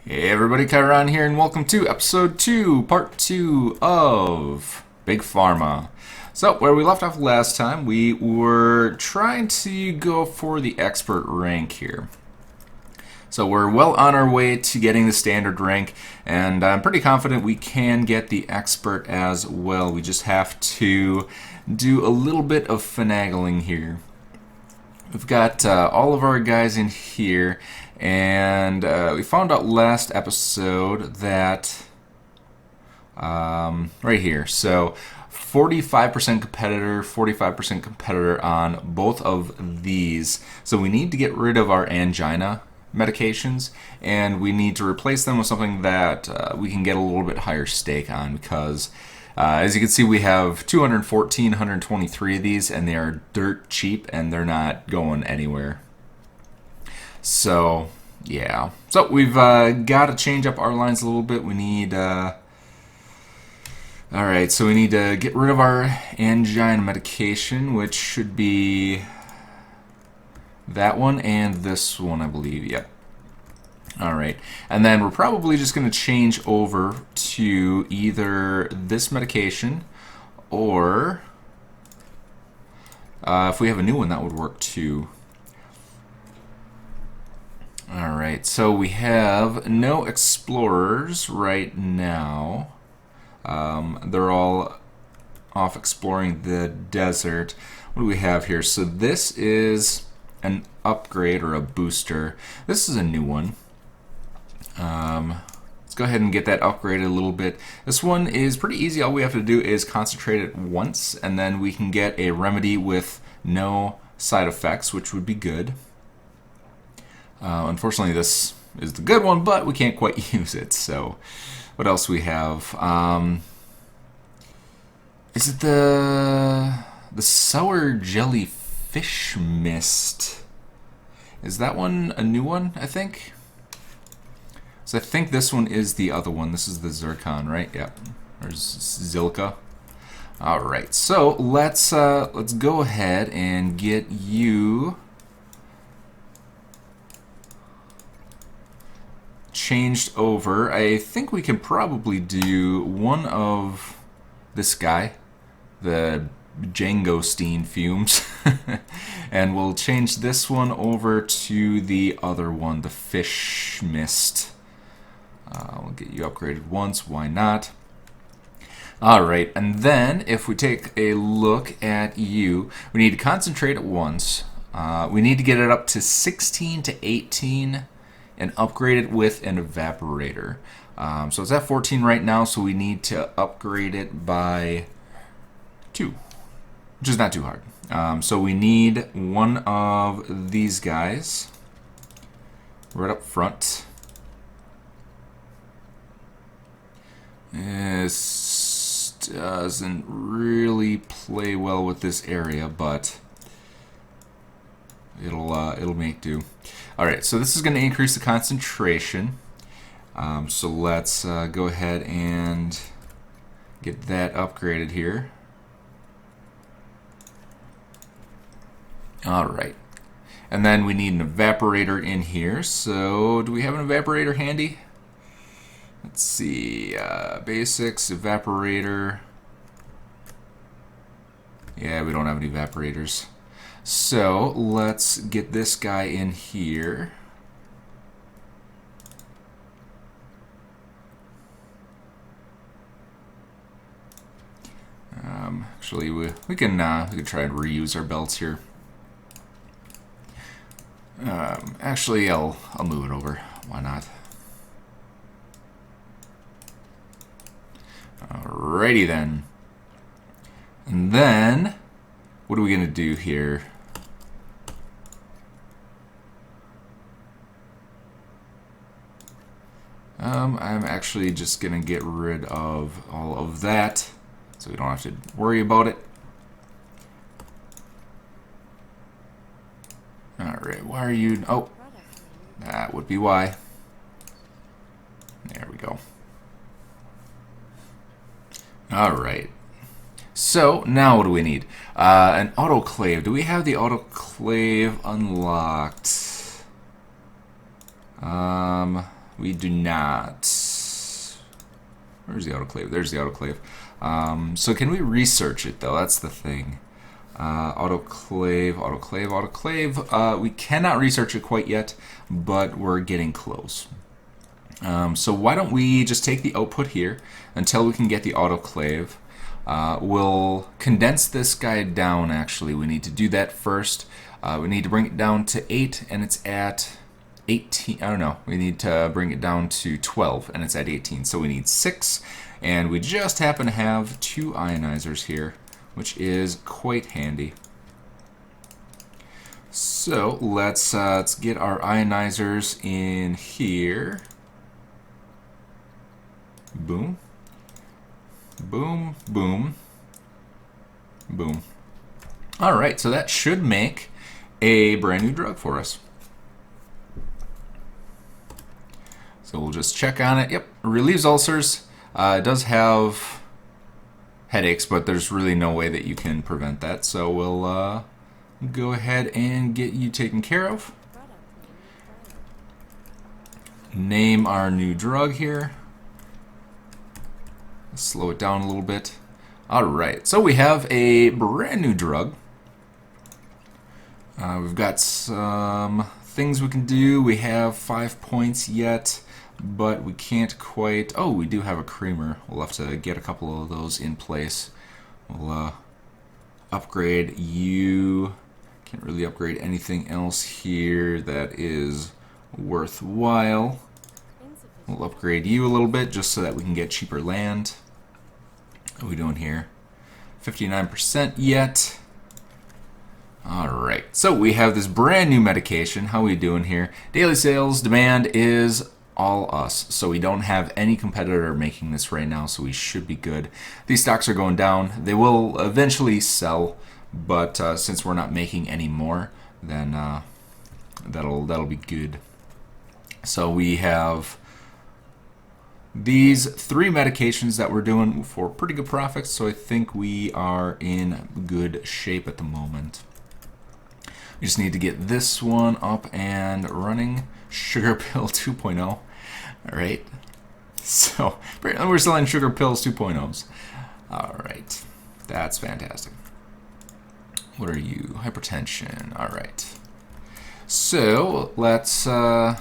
Hey everybody, Kyron here, and welcome to episode 2, part 2 of Big Pharma. So, where we left off last time, we were trying to go for the expert rank here. So we're well on our way to getting the standard rank, and I'm pretty confident we can get the expert as well. We just have to do a little bit of finagling here. We've got all of our guys in here, and we found out last episode that right here. So 45% competitor, 45% competitor on both of these. So we need to get rid of our angina medications, and we need to replace them with something that we can get a little bit higher stake on, because as you can see, we have 214, 123 of these, and they are dirt cheap, and they're not going anywhere. So, yeah. So, we've got to change up our lines a little bit. We need... Alright, so we need to get rid of our angina medication, which should be that one and this one, I believe. Yep. Alright, and then we're probably just going to change over to either this medication or if we have a new one, that would work too. Alright, so we have no explorers right now. They're all off exploring the desert. What do we have here? So this is an upgrade or a booster. This is a new one. Let's go ahead and get that upgraded a little bit. This one is pretty easy. All we have to do is concentrate it once, and then we can get a remedy with no side effects, which would be good. Unfortunately, this is the good one, but we can't quite use it. So, what else we have? Is it the sour jelly fish mist? Is that one a new one, I think? So I think this one is the other one. This is the zircon, right? Yep. Or Zilka. All right. So let's go ahead and get you changed over. I think we can probably do one of this guy, the Jangosteen fumes, and we'll change this one over to the other one, the fish mist. We'll get you upgraded once, why not? Alright, and then if we take a look at you, we need to concentrate at once. We need to get it up to 16 to 18 and upgrade it with an evaporator. So it's at 14 right now, so we need to upgrade it by 2, which is not too hard. So we need one of these guys right up front. This doesn't really play well with this area, but it'll make do. All right, so this is going to increase the concentration. So let's go ahead and get that upgraded here. All right, and then we need an evaporator in here. So do we have an evaporator handy? Let's see, basics, evaporator. Yeah, we don't have any evaporators. So let's get this guy in here. Actually, we can try and reuse our belts here. Actually, I'll move it over. Why not? Alrighty then. And then, what are we going to do here? I'm actually just going to get rid of all of that, so we don't have to worry about it. Alright, why are you... Oh, that would be why. There we go. Alright. So, now what do we need? An autoclave. Do we have the autoclave unlocked? We do not. Where's the autoclave? There's the autoclave. So can we research it though? That's the thing. Autoclave, autoclave, autoclave. We cannot research it quite yet, but we're getting close. So why don't we just take the output here until we can get the autoclave. We'll condense this guy down, actually. We need to do that first. We need to bring it down to 8, and it's at 18. I don't know. We need to bring it down to 12, and it's at 18. So we need 6, and we just happen to have 2 ionizers here, which is quite handy. So let's get our ionizers in here. Boom. Boom, boom, boom. All right, so that should make a brand new drug for us. So we'll just check on it. Yep, relieves ulcers. It does have headaches, but there's really no way that you can prevent that. So we'll go ahead and get you taken care of. Name our new drug here. Slow it down a little bit. Alright, so we have a brand new drug. We've got some things we can do. We have 5 points yet, but we can't quite... Oh, we do have a creamer. We'll have to get a couple of those in place. We'll upgrade you. Can't really upgrade anything else here that is worthwhile. We'll upgrade you a little bit just so that we can get cheaper land. What are we doing here? 59% yet. Alright, so we have this brand new medication. How are we doing here? Daily sales demand is all us. So we don't have any competitor making this right now, so we should be good. These stocks are going down. They will eventually sell, but since we're not making any more, then that'll be good. So we have these 3 medications that we're doing for pretty good profits, so I think we are in good shape at the moment. We just need to get this one up and running. Sugar Pill 2.0. All right. So we're selling Sugar Pills 2.0s. All right. That's fantastic. What are you? Hypertension. All right. So let's go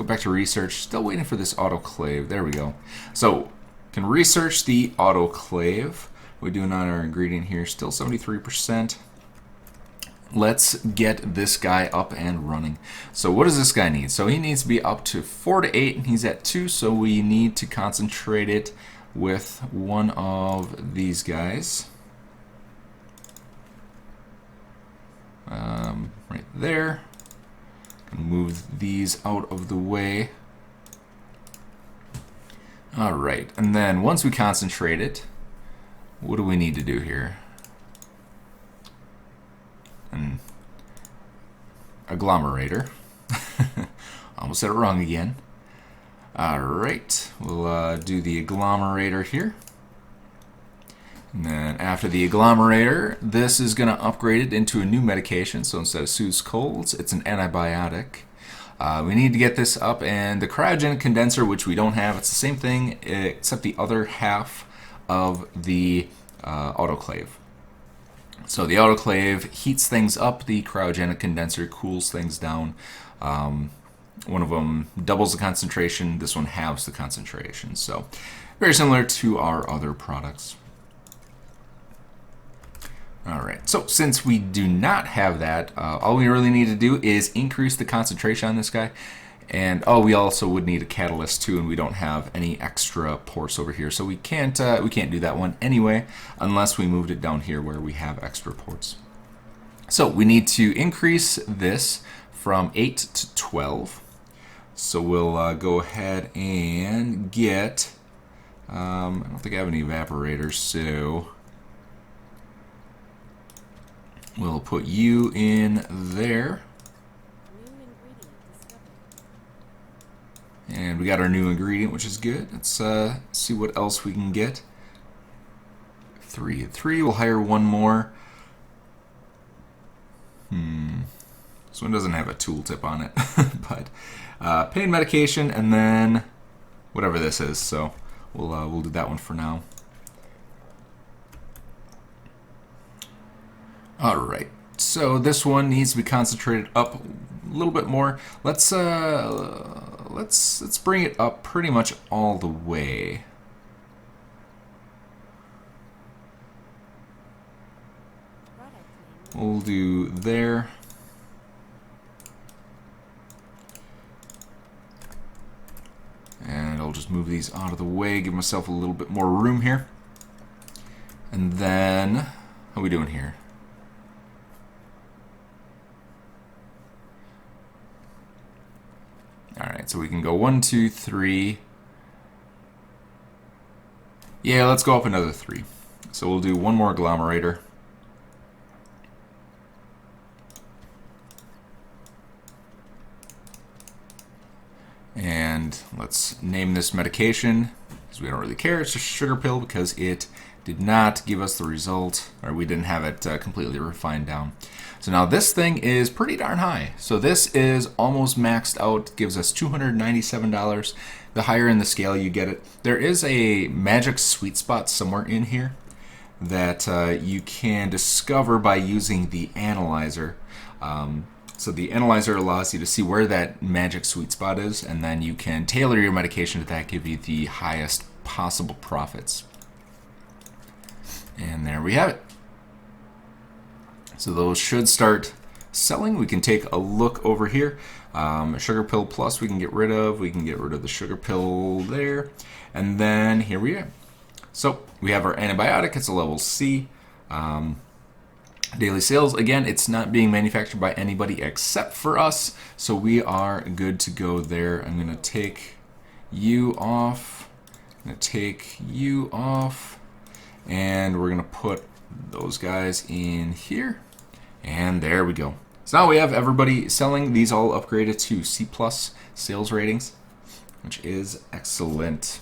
back to research. Still waiting for this autoclave. There we go. So can research the autoclave. We're doing on our ingredient here. Still 73%. Let's get this guy up and running. So what does this guy need? So he needs to be up to 4 to 8, and he's at 2. So we need to concentrate it with one of these guys. Right there. Move these out of the way. Alright, and then once we concentrate it, what do we need to do here? An agglomerator. Almost said it wrong again. Alright, we'll do the agglomerator here. And then after the agglomerator, this is going to upgrade it into a new medication. So instead of soothes colds, it's an antibiotic. We need to get this up, and the cryogenic condenser, which we don't have, it's the same thing except the other half of the autoclave. So the autoclave heats things up, the cryogenic condenser cools things down. One of them doubles the concentration, this one halves the concentration. So very similar to our other products. Alright, so since we do not have that, all we really need to do is increase the concentration on this guy. And we also would need a catalyst too, and we don't have any extra ports over here, so we can't do that one anyway, unless we moved it down here where we have extra ports. So we need to increase this from 8 to 12. So we'll go ahead and get. I don't think I have any evaporators, so. We'll put you in there. And we got our new ingredient, which is good. Let's see what else we can get. 3 and 3. We'll hire one more. This one doesn't have a tooltip on it, but pain medication, and then whatever this is. So we'll do that one for now. All right. So this one needs to be concentrated up a little bit more. Let's bring it up pretty much all the way. We'll do there. And I'll just move these out of the way, give myself a little bit more room here. And then, how are we doing here? Alright, so we can go 1, 2, 3. Yeah, let's go up another 3. So we'll do one more agglomerator. And let's name this medication, because we don't really care. It's just a sugar pill because it did not give us the result, or we didn't have it completely refined down. So now this thing is pretty darn high. So this is almost maxed out, gives us $297. The higher in the scale you get it. There is a magic sweet spot somewhere in here that you can discover by using the analyzer. So the analyzer allows you to see where that magic sweet spot is, and then you can tailor your medication to that, give you the highest possible profits. And there we have it. So those should start selling. We can take a look over here. Sugar pill plus we can get rid of. We can get rid of the sugar pill there. And then here we are. So we have our antibiotic. It's a level C. Daily sales, again, it's not being manufactured by anybody except for us, so we are good to go there. I'm going to take you off, I'm going to take you off, and we're going to put those guys in here, and there we go. So now we have everybody selling. These all upgraded to C+ sales ratings, which is excellent.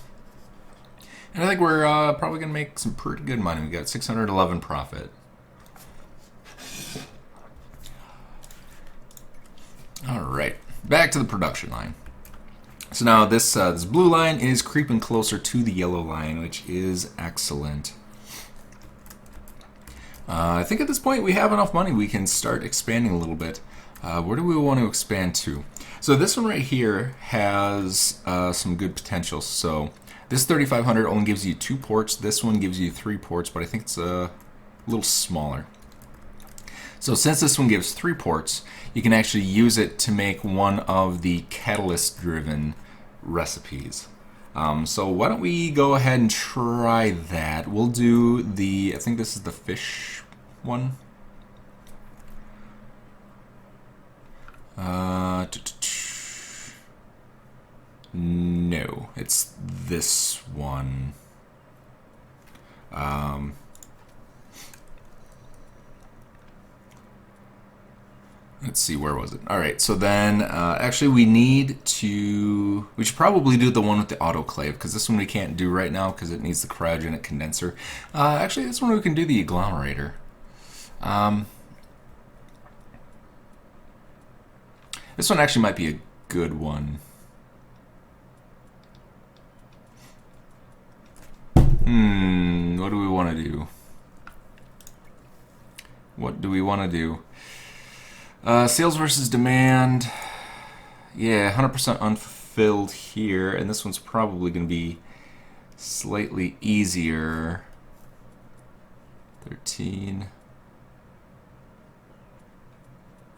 And I think we're probably going to make some pretty good money. We got 611 profit. Alright, back to the production line. So now this blue line is creeping closer to the yellow line, which is excellent. I think at this point we have enough money. We can start expanding a little bit. Where do we want to expand to? So this one right here has some good potential. So this 3500 only gives you 2 ports. This one gives you 3 ports, but I think it's a little smaller. So since this one gives 3 ports, you can actually use it to make one of the catalyst-driven recipes. So why don't we go ahead and try that. We'll do the, I think this is the fish one. No, it's this one. Let's see, where was it? All right, so then actually we should probably do the one with the autoclave, because this one we can't do right now because it needs the cryogenic condenser. Actually, this one we can do the agglomerator. This one actually might be a good one. What do we want to do? What do we want to do? Sales versus demand. Yeah, 100% unfulfilled here, and this one's probably going to be slightly easier. 13.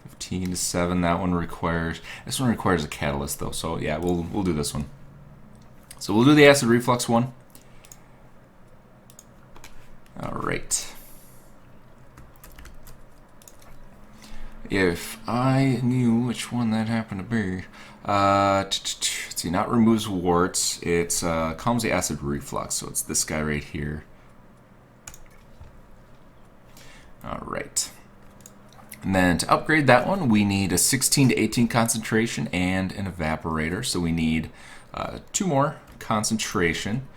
15 to 7. That one requires. This one requires a catalyst though, so yeah, we'll do this one. So we'll do the acid reflux one. All right. If I knew which one that happened to be, let's see, not removes warts, it's calms the acid reflux, so it's this guy right here. Alright. And then to upgrade that one, we need a 16 to 18 concentration and an evaporator, so we need 2 more concentration.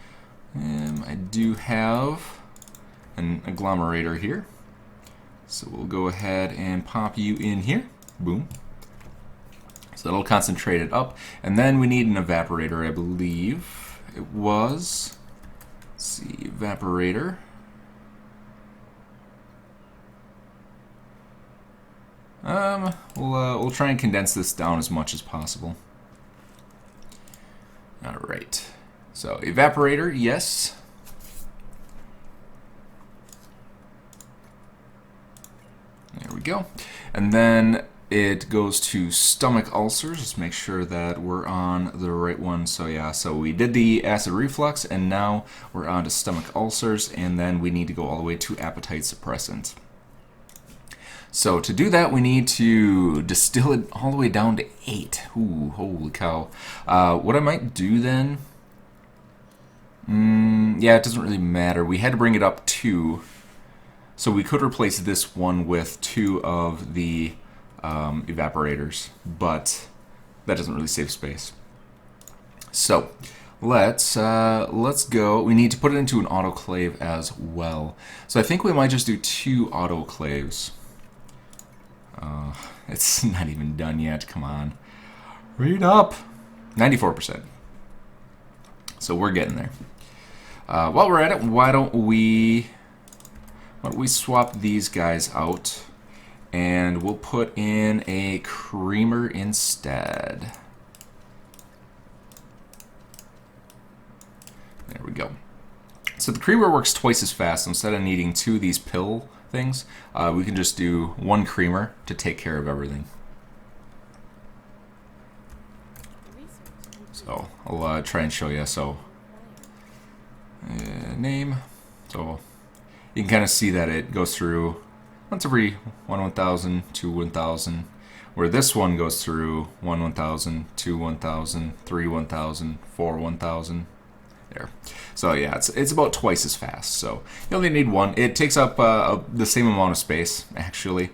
I do have an agglomerator here. So we'll go ahead and pop you in here. Boom. So that'll concentrate it up. And then we need an evaporator, I believe. It was... Let's see, evaporator. We'll try and condense this down as much as possible. All right. So evaporator, yes. There we go. And then it goes to stomach ulcers. Let's make sure that we're on the right one. So yeah, so we did the acid reflux, and now we're on to stomach ulcers, and then we need to go all the way to appetite suppressant. So to do that, we need to distill it all the way down to 8. Ooh, holy cow. What I might do then... yeah, it doesn't really matter. We had to bring it up 2. So we could replace this one with 2 of the evaporators, but that doesn't really save space. So let's go. We need to put it into an autoclave as well. So I think we might just do 2 autoclaves. It's not even done yet. Come on. Read up. 94%. So we're getting there. While we're at it, why don't we swap these guys out, and we'll put in a creamer instead. There we go. So the creamer works twice as fast. Instead of needing 2 of these pill things, we can just do 1 creamer to take care of everything. So I'll try and show you. So name. So you can kind of see that it goes through once every 1/1000, 2/1000, where this one goes through 1/1000, 2/1000, 3/1000, 4/1000. There. So yeah, it's about twice as fast. So you only need 1. It takes up the same amount of space actually,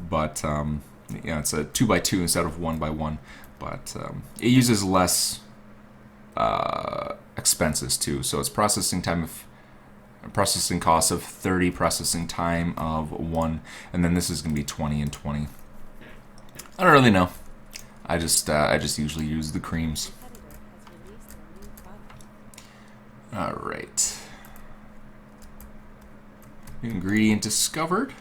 but yeah, it's a 2x2 instead of 1x1. But it uses less expenses too. So it's processing cost of 30, processing time of 1, and then this is going to be 20 and 20. I don't really know. I just usually use the creams. All right. Ingredient discovered.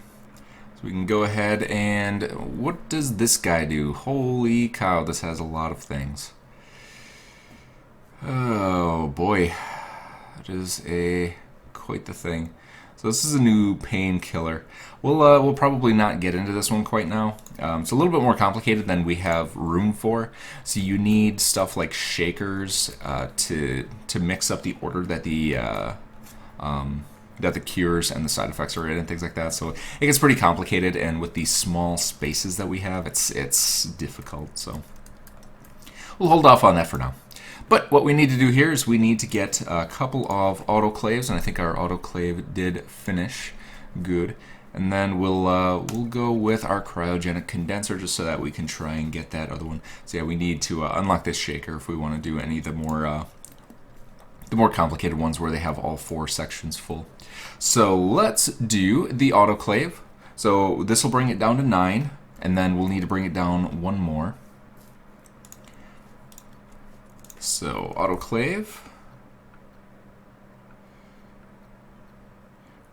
So we can go ahead and what does this guy do? Holy cow, this has a lot of things. Oh boy, that is quite the thing. So this is a new painkiller. We'll probably not get into this one quite now. It's a little bit more complicated than we have room for. So you need stuff like shakers to mix up the order that the cures and the side effects are in and things like that. So it gets pretty complicated, and with these small spaces that we have, it's difficult. So we'll hold off on that for now. But what we need to do here is we need to get a couple of autoclaves, and I think our autoclave did finish good. And then we'll go with our cryogenic condenser just so that we can try and get that other one. So yeah, we need to unlock this shaker if we want to do any of the more complicated ones where they have all 4 sections full. So let's do the autoclave. So this will bring it down to 9, and then we'll need to bring it down 1 more. So autoclave,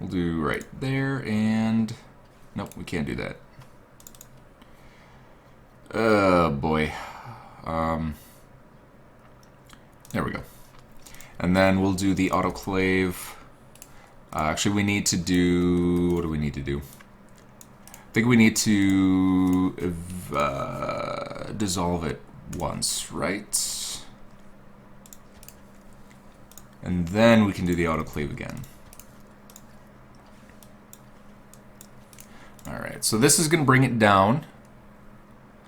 we'll do right there, and nope, we can't do that. Oh boy. There we go. And then we'll do the autoclave. Actually, we need to do, what do we need to do? I think we need to dissolve it once, right? And then we can do the autoclave again. Alright, so this is going to bring it down.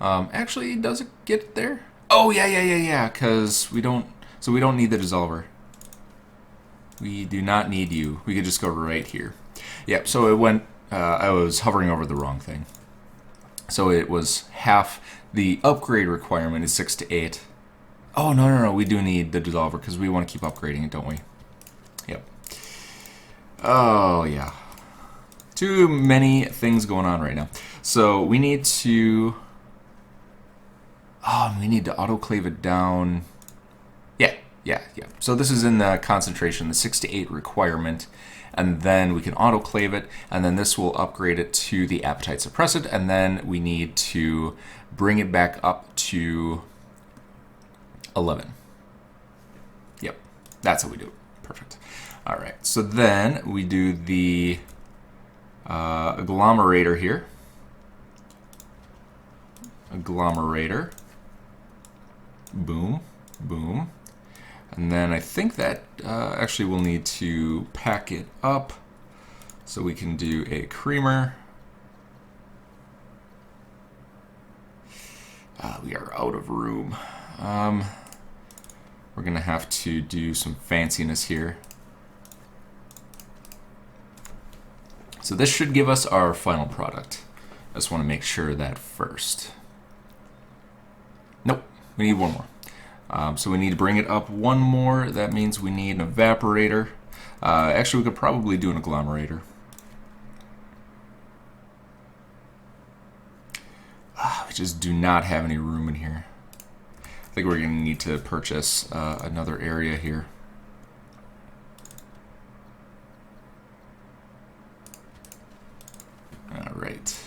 Actually, does it get there? Oh, yeah, because we don't need the dissolver. We do not need you. We could just go right here. Yep, so it went, I was hovering over the wrong thing. So it was half, the upgrade requirement is 6 to 8. Oh, no, we do need the dissolver because we want to keep upgrading it, don't we? Yep. Oh, yeah. Too many things going on right now. So we need to... Oh, we need to autoclave it down. Yeah. So this is in the concentration, the 6 to 8 requirement. And then we can autoclave it, and then this will upgrade it to the appetite suppressant, and then we need to bring it back up to 11. Yep, that's how we do it. Perfect. All right, so then we do the agglomerator here. Agglomerator. Boom, boom. And then I think that actually we'll need to pack it up. So we can do a creamer. We are out of room. We're going to have to do some fanciness here. So this should give us our final product. I just want to make sure that first. Nope, we need one more. So we need to bring it up one more. That means we need an evaporator. Actually, we could probably do an agglomerator. We just do not have any room in here. I think we're going to need to purchase another area here. All right.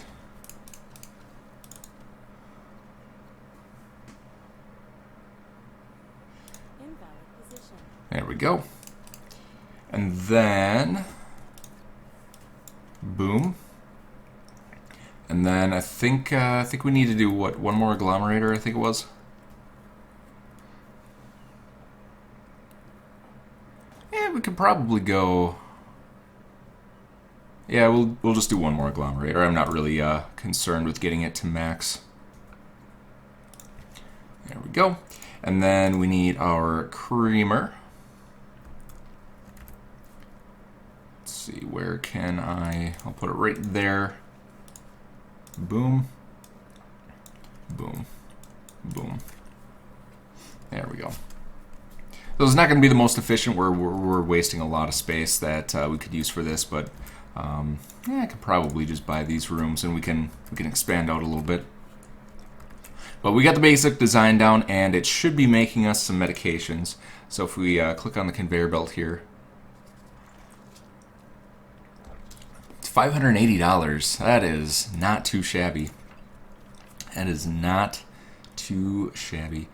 There we go. And then, boom. And then I think we need to do what? One more agglomerator, I think it was. Yeah, we could probably go. Yeah, we'll just do one more agglomerator. I'm not really concerned with getting it to max. There we go. And then we need our creamer. Let's see, where can I'll put it right there. Boom. Boom. Boom. There we go. So it's not going to be the most efficient. We're wasting a lot of space that we could use for this, but yeah, I could probably just buy these rooms and we can expand out a little bit. But we got the basic design down, and it should be making us some medications. So if we click on the conveyor belt here, it's $580. That is not too shabby. That is not too shabby.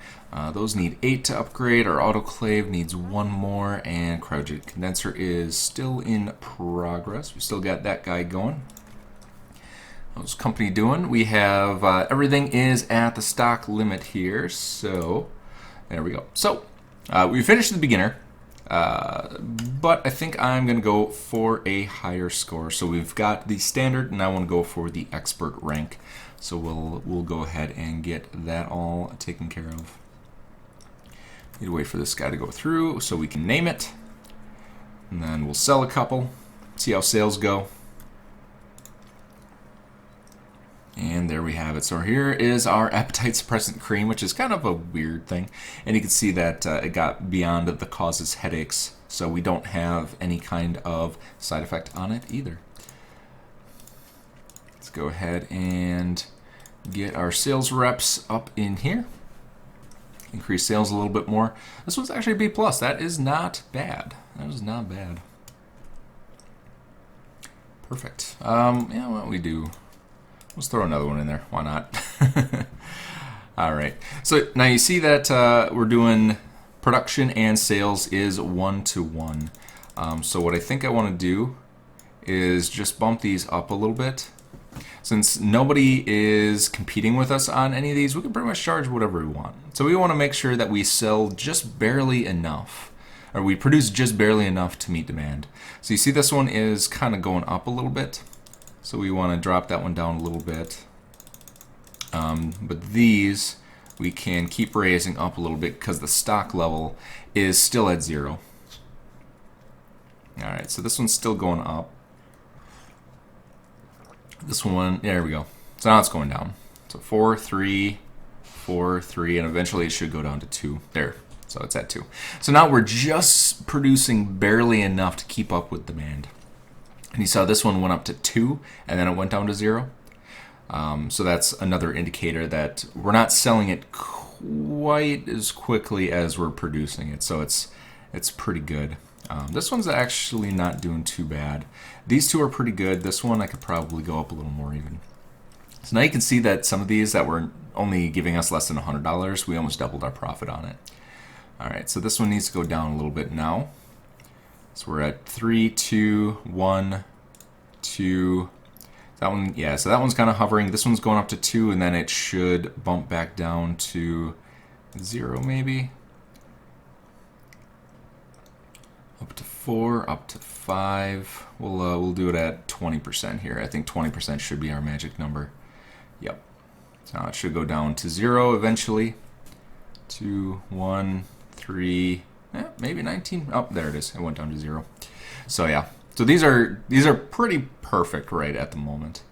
Those need 8 to upgrade. Our autoclave needs 1 more, and cryogenic condenser is still in progress. We still got that guy going. How's company doing? We have everything is at the stock limit here, so there we go. So we finished the beginner, but I think I'm going to go for a higher score. So we've got the standard, and I want to go for the expert rank. So we'll go ahead and get that all taken care of. Need to wait for this guy to go through so we can name it, and then we'll sell a couple, see how sales go. And there we have it. So here is our appetite suppressant cream, which is kind of a weird thing. And you can see that it got beyond the causes headaches. So we don't have any kind of side effect on it either. Let's go ahead and get our sales reps up in here. Increase sales a little bit more. This one's actually B+. That is not bad. That is not bad. Perfect. Yeah, why don't we do... Let's throw another one in there. Why not? All right. So now you see that we're doing production and sales is 1-to-1. So what I think I want to do is just bump these up a little bit. Since nobody is competing with us on any of these, we can pretty much charge whatever we want. So we want to make sure that we sell just barely enough, or we produce just barely enough to meet demand. So you see this one is kind of going up a little bit. So we want to drop that one down a little bit. But these we can keep raising up a little bit because the stock level is still at 0. Alright, so this one's still going up. This one, there we go. So now it's going down. So 4, 3, 4, 3, and eventually it should go down to 2. There, so it's at 2. So now we're just producing barely enough to keep up with demand. And you saw this one went up to 2, and then it went down to 0. So that's another indicator that we're not selling it quite as quickly as we're producing it. So it's pretty good. This one's actually not doing too bad. These two are pretty good. This one I could probably go up a little more even. So now you can see that some of these that were only giving us less than $100, we almost doubled our profit on it. All right, so this one needs to go down a little bit now. So we're at 3, 2, 1, 2. That one, yeah, so that one's kind of hovering. This one's going up to 2, and then it should bump back down to 0 maybe. Up to 4, up to 5. We'll do it at 20% here. I think 20% should be our magic number. Yep. So now it should go down to 0 eventually. 2, 1, 3, maybe 19. Oh, there it is. It went down to 0. So yeah. So these are pretty perfect right at the moment.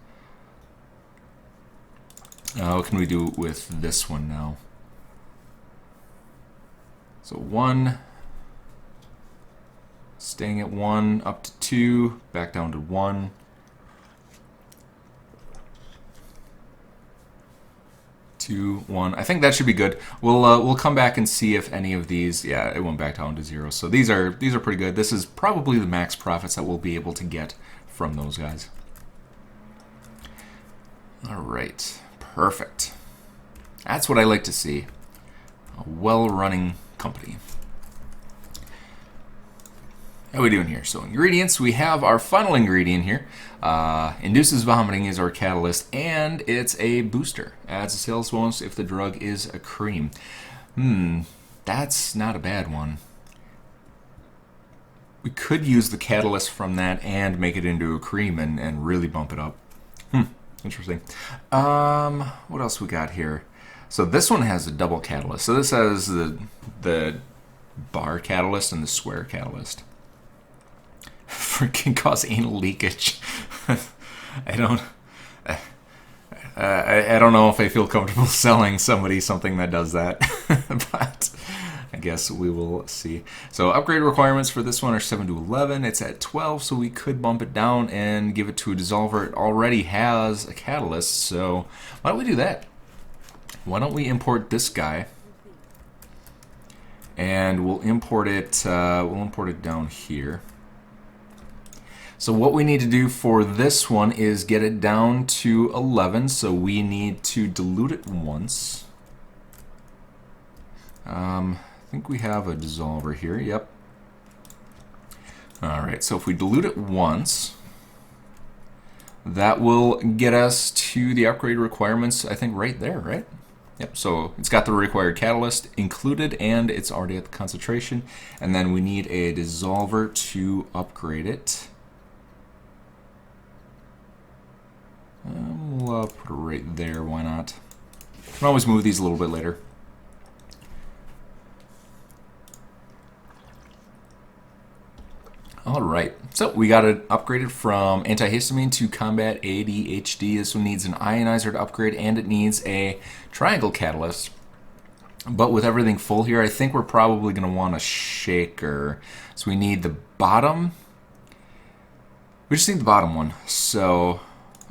What can we do with this one now? So 1, staying at 1, up to 2, back down to 1. 2, 1. I think that should be good. We'll come back and see if any of these. Yeah, it went back down to 0. So these are pretty good. This is probably the max profits that we'll be able to get from those guys. All right, perfect. That's what I like to see. A well-running company. How are we doing here? So ingredients, we have our final ingredient here. Induces vomiting is our catalyst, and it's a booster. Adds a sales bonus if the drug is a cream. That's not a bad one. We could use the catalyst from that and make it into a cream and really bump it up. Interesting. What else we got here? So this one has a double catalyst. So this has the bar catalyst and the square catalyst. Freaking cause anal leakage. I don't know if I feel comfortable selling somebody something that does that, but I guess we will see. So upgrade requirements for this one are 7 to 11. It's at 12, so we could bump it down and give it to a dissolver. It already has a catalyst, so why don't we do that? Why don't we import this guy, and we'll import it. We'll import it down here. So what we need to do for this one is get it down to 11. So we need to dilute it once. I think we have a dissolver here. Yep. All right. So if we dilute it once, that will get us to the upgrade requirements, I think right there, right? Yep. So it's got the required catalyst included, and it's already at the concentration. And then we need a dissolver to upgrade it. We'll put it right there, why not? Can always move these a little bit later. Alright, so we got it upgraded from antihistamine to combat ADHD. This one needs an ionizer to upgrade, and it needs a triangle catalyst. But with everything full here, I think we're probably going to want a shaker. So we need the bottom. We just need the bottom one. So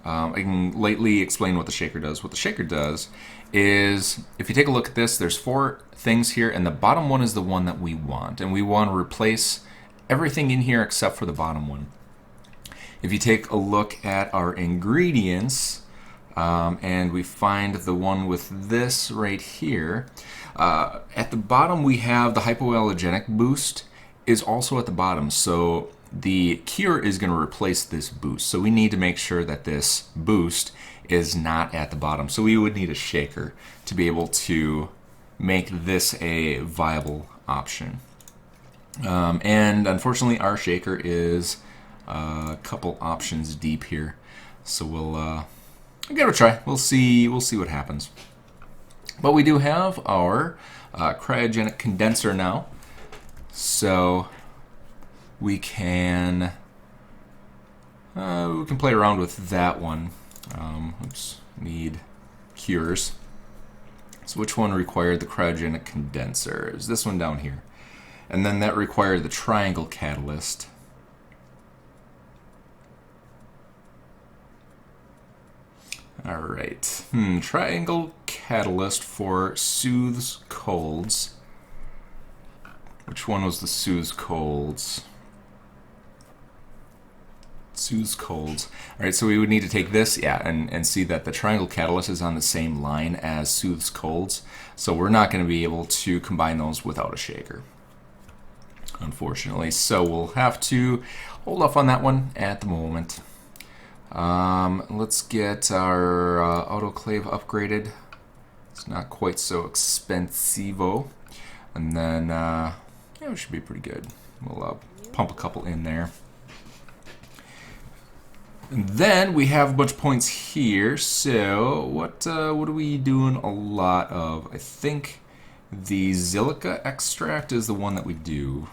I can lightly explain what the shaker does. What the shaker does is, if you take a look at this, there's 4 things here, and the bottom one is the one that we want. And we want to replace everything in here except for the bottom one. If you take a look at our ingredients, and we find the one with this right here, at the bottom we have the hypoallergenic boost is also at the bottom. So the cure is going to replace this boost. So we need to make sure that this boost is not at the bottom. So we would need a shaker to be able to make this a viable option. And unfortunately our shaker is a couple options deep here. So we'll give it a try. We'll see what happens. But we do have our cryogenic condenser now. So we can play around with that one. Oops, need cures. So which one required the cryogenic condenser? Is this one down here? And then that required the triangle catalyst. All right. Triangle catalyst for soothes colds. Which one was the soothes colds? Soothes colds. All right, so we would need to take this, and see that the triangle catalyst is on the same line as soothes colds. So we're not going to be able to combine those without a shaker, unfortunately. So we'll have to hold off on that one at the moment. Let's get our autoclave upgraded. It's not quite so expensivo. And then, yeah, it should be pretty good. We'll pump a couple in there. And then we have a bunch of points here. So what are we doing a lot of? I think the Zilica extract is the one that we do.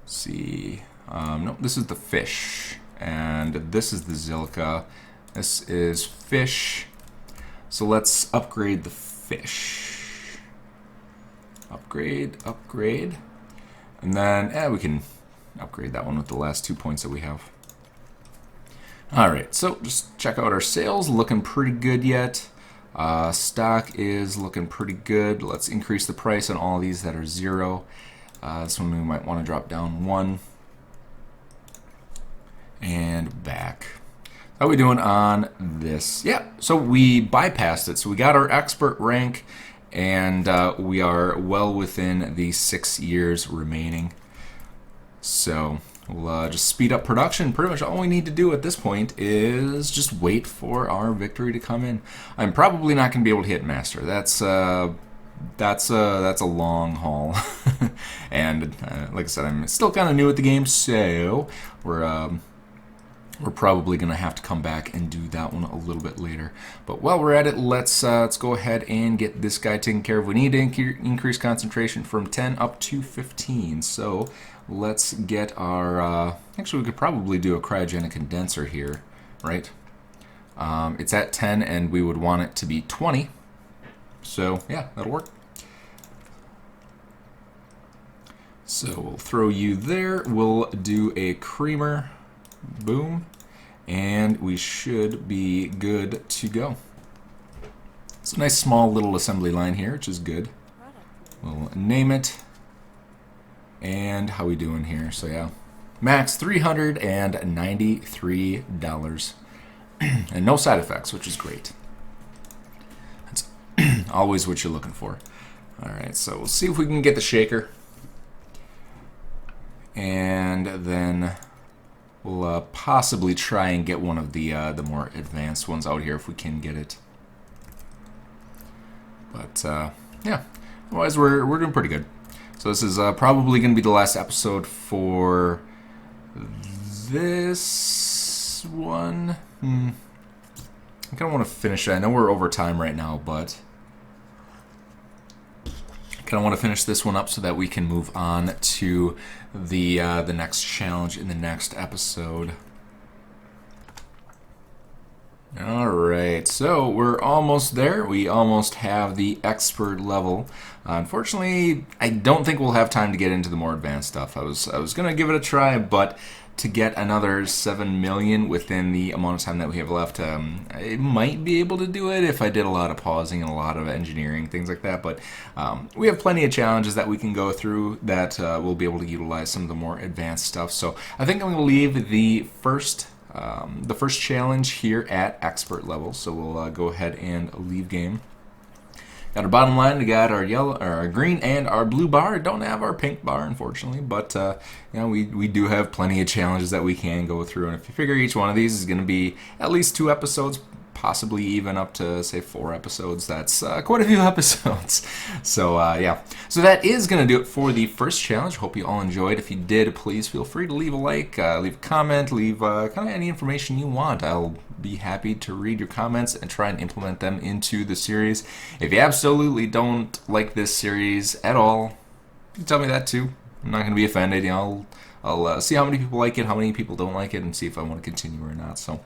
Let's see. No, this is the fish. And this is the Zilica. This is fish. So let's upgrade the fish. Upgrade. And then we can upgrade that one with the last 2 points that we have. Alright, so just check out our sales. Looking pretty good yet. Stock is looking pretty good. Let's increase the price on all these that are 0. This one we might want to drop down 1. And back. How are we doing on this? Yeah, so we bypassed it. So we got our expert rank, and we are well within the 6 years remaining. So we'll just speed up production. Pretty much all we need to do at this point is just wait for our victory to come in. I'm probably not going to be able to hit master. That's a long haul. And like I said, I'm still kind of new at the game, so we're probably going to have to come back and do that one a little bit later. But while we're at it, let's go ahead and get this guy taken care of. We need to increase concentration from 10 up to 15. So let's get our... actually, we could probably do a cryogenic condenser here, right? It's at 10, and we would want it to be 20. So, yeah, that'll work. So we'll throw you there. We'll do a creamer. Boom. And we should be good to go. It's a nice small little assembly line here, which is good. We'll name it. And how we doing here? So yeah, max $393. And no side effects, which is great. That's always what you're looking for. Alright, so we'll see if we can get the shaker. And then we'll possibly try and get one of the more advanced ones out here if we can get it. But yeah, otherwise we're doing pretty good. So this is probably going to be the last episode for this one. I kind of want to finish it. I know we're over time right now, but I kind of want to finish this one up so that we can move on to the next challenge in the next episode. Alright, so we're almost there. We almost have the expert level. Unfortunately, I don't think we'll have time to get into the more advanced stuff. I was going to give it a try, but to get another 7 million within the amount of time that we have left, I might be able to do it if I did a lot of pausing and a lot of engineering, things like that. But we have plenty of challenges that we can go through that we'll be able to utilize some of the more advanced stuff. So I think I'm going to leave the first challenge here at expert level. So we'll go ahead and leave game. Got our bottom line, we got our yellow, or our green and our blue bar. Don't have our pink bar, unfortunately, but you know, we do have plenty of challenges that we can go through. And if you figure each one of these is going to be at least 2 episodes, possibly even up to, say, 4 episodes, that's quite a few episodes. So yeah, so that is going to do it for the first challenge. Hope you all enjoyed. If you did, please feel free to leave a like, leave a comment, leave kind of any information you want. I'll be happy to read your comments and try and implement them into the series. If you absolutely don't like this series at all, you can tell me that too. I'm not going to be offended. You know, I'll see how many people like it, how many people don't like it, and see if I want to continue or not. So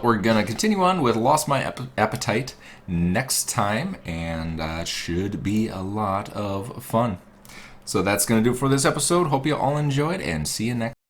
we're going to continue on with Lost My Appetite next time, and it should be a lot of fun. So that's going to do it for this episode. Hope you all enjoyed, and see you next